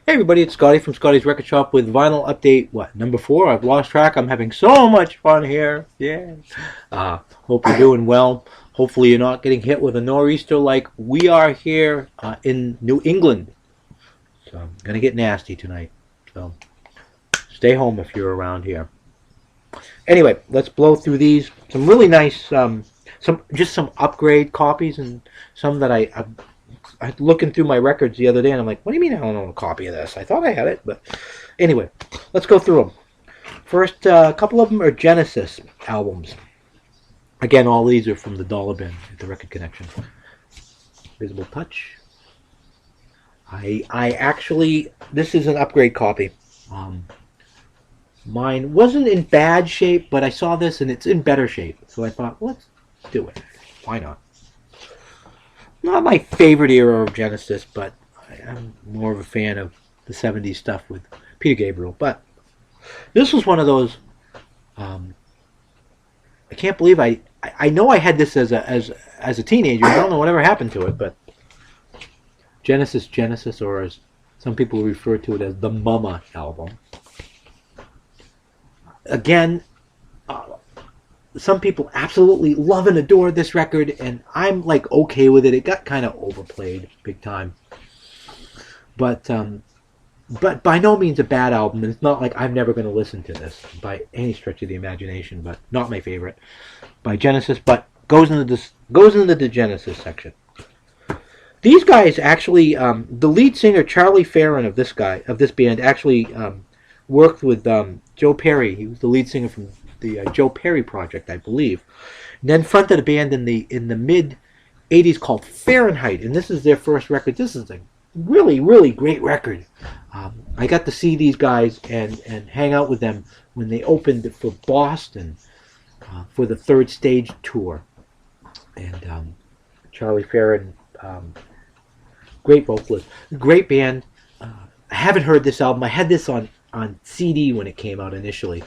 Hey everybody, it's Scotty from Scotty's Record Shop with vinyl update, number 4? I've lost track. I'm having so much fun here. Yeah. Hope you're doing well. Hopefully you're not getting hit with a nor'easter like we are here in New England. So I'm going to get nasty tonight. So stay home if you're around here. Anyway, let's blow through these. Some really nice, some upgrade copies and some that I looking through my records the other day, and I'm like, what do you mean I don't own a copy of this? I thought I had it, but anyway, let's go through them. First, a couple of them are Genesis albums. Again, all these are from the dollar bin at the Record Connection. Visible Touch. I actually, this is an upgrade copy. Mine wasn't in bad shape, but I saw this and it's in better shape. So I thought, let's do it. Why not? Not my favorite era of Genesis, but I'm more of a fan of the 70s stuff with Peter Gabriel. But this was one of those, I can't believe I know I had this as a teenager. I don't know whatever happened to it, but Genesis, or as some people refer to it as the Mama album. Again, some people absolutely love and adore this record, and I'm like okay with it. It got kind of overplayed big time, but by no means a bad album. And it's not like I'm never going to listen to this by any stretch of the imagination. But not my favorite by Genesis, but goes into the Genesis section. These guys actually, the lead singer Charlie Farron of this band actually worked with Joe Perry. He was the lead singer from the Joe Perry Project, I believe, and then fronted a band in the mid '80s called Fahrenheit, and this is their first record. This is a really, really great record. I got to see these guys and hang out with them when they opened for Boston for the Third Stage tour, and Charlie Farron, great vocalist, great band. I haven't heard this album. I had this on CD when it came out initially.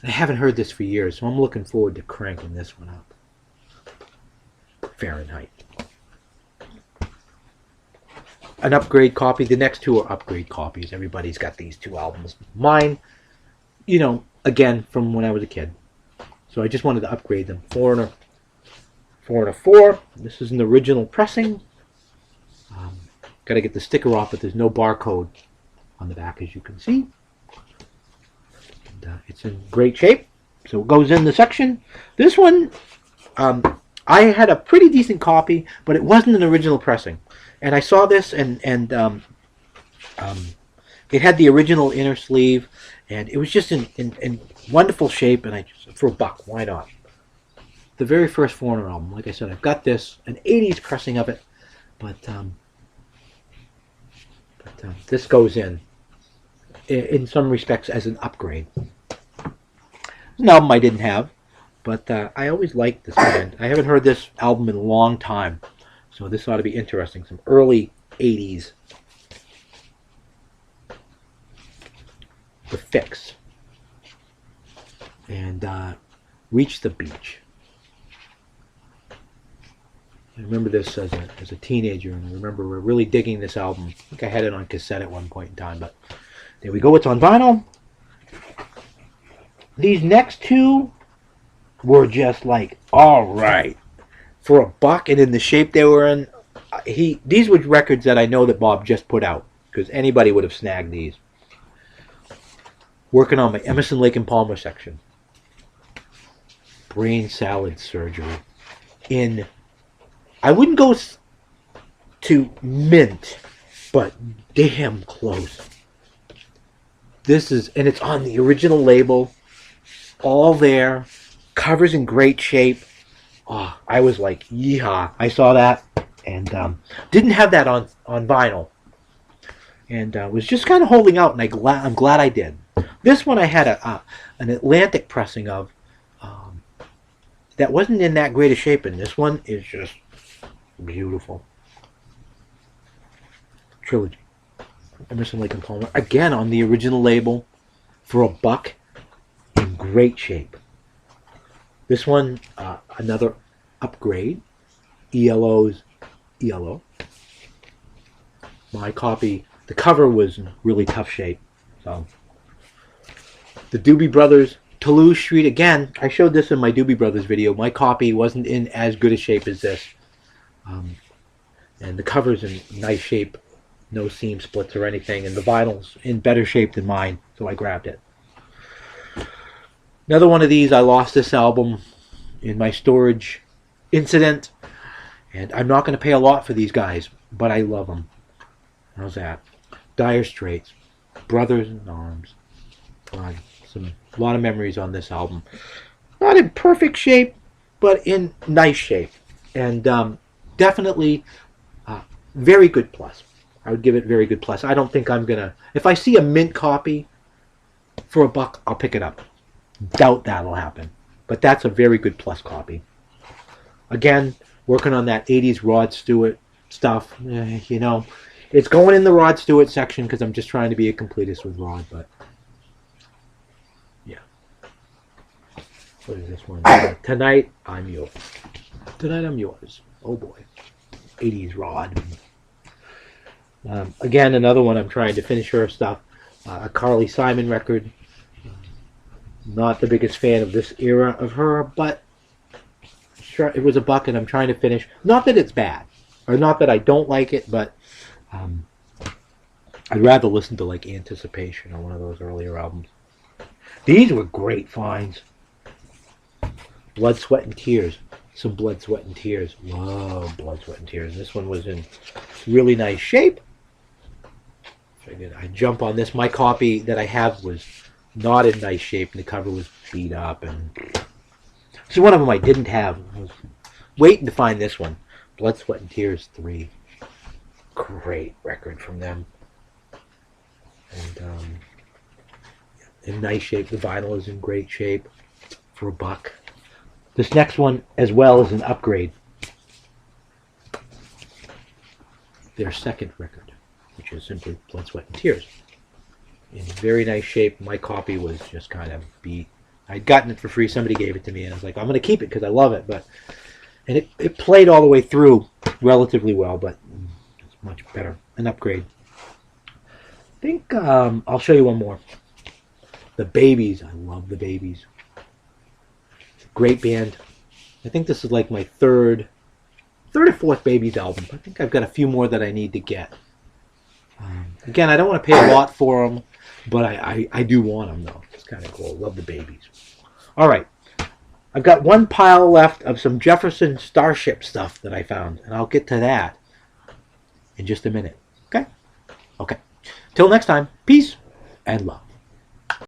I haven't heard this for years, so I'm looking forward to cranking this one up. Fahrenheit. An upgrade copy. The next two are upgrade copies. Everybody's got these two albums. Mine, again, from when I was a kid. So I just wanted to upgrade them. Foreigner 4. This is an original pressing. Got to get the sticker off, but there's no barcode on the back, as you can see. It's in great shape, so it goes in the section. This one, I had a pretty decent copy, but it wasn't an original pressing. And I saw this, and it had the original inner sleeve, and it was just in wonderful shape. And for $1, why not? The very first Foreigner album, like I said, I've got this, an '80s pressing of it, but this goes in some respects as an upgrade. It's an album I didn't have, but I always liked this band. I haven't heard this album in a long time, so this ought to be interesting. Some early '80s. The Fix. And Reach the Beach. I remember this as a teenager, and I remember really digging this album. I think I had it on cassette at one point in time, but there we go. It's on vinyl. These next two were just like, all right, for $1 and in the shape they were in. These were records that I know that Bob just put out, because anybody would have snagged these. Working on my Emerson, Lake and Palmer section. Brain Salad Surgery. I wouldn't go to mint, but damn close. And it's on the original label, all there, covers in great shape. Oh, I was like, yeehaw. I saw that and didn't have that on vinyl, and was just kind of holding out, and I'm glad I did. This one I had an Atlantic pressing of that wasn't in that great a shape, and this one is just beautiful. Trilogy. Emerson, Lake and Palmer, again on the original label, for $1, in great shape. This one, another upgrade. ELO's ELO. My copy the cover was in really tough shape. So the Doobie Brothers, Toulouse Street, again, I showed this in my Doobie Brothers video. My copy wasn't in as good a shape as this. And the cover's in nice shape, no seam splits or anything, and the vinyl's in better shape than mine, so I grabbed it. Another one of these, I lost this album in my storage incident, and I'm not going to pay a lot for these guys, but I love them. How's that? Dire Straits, Brothers in Arms. God, a lot of memories on this album. Not in perfect shape, but in nice shape. And definitely very good plus. I would give it very good plus. I don't think I'm going to... If I see a mint copy for $1, I'll pick it up. Doubt that'll happen. But that's a very good plus copy. Again, working on that 80s Rod Stewart stuff. You know, it's going in the Rod Stewart section because I'm just trying to be a completist with Rod, but... What is this one? Tonight, I'm yours. Tonight, I'm yours. Oh boy. 80s Rod. Again, another one I'm trying to finish her stuff. A Carly Simon record. Not the biggest fan of this era of her, but it was $1 and I'm trying to finish. Not that it's bad, or not that I don't like it, but I'd rather listen to like Anticipation or one of those earlier albums. These were great finds. Blood, Sweat, and Tears. Some Blood, Sweat, and Tears. Love Blood, Sweat, and Tears. This one was in really nice shape. Figured I'd jump on this. My copy that I have was not in nice shape, and the cover was beat up. And this is one of them I didn't have. I was waiting to find this one. Blood, Sweat, and Tears 3. Great record from them. And in nice shape. The vinyl is in great shape for $1. This next one, as well, is an upgrade. Their second record, which is simply Blood, Sweat, and Tears. In very nice shape. My copy was just kind of beat. I'd gotten it for free. Somebody gave it to me, and I was like, I'm going to keep it because I love it. And it played all the way through relatively well, but it's much better. An upgrade. I think I'll show you one more. The Babies. I love the Babies. Great band. I think this is like my third or fourth Babies album. I think I've got a few more that I need to get. Again, I don't want to pay a lot for them, but I do want them, though. It's kind of cool. Love the Babies. All right. I've got one pile left of some Jefferson Starship stuff that I found, and I'll get to that in just a minute. Okay? Okay. Till next time, peace and love.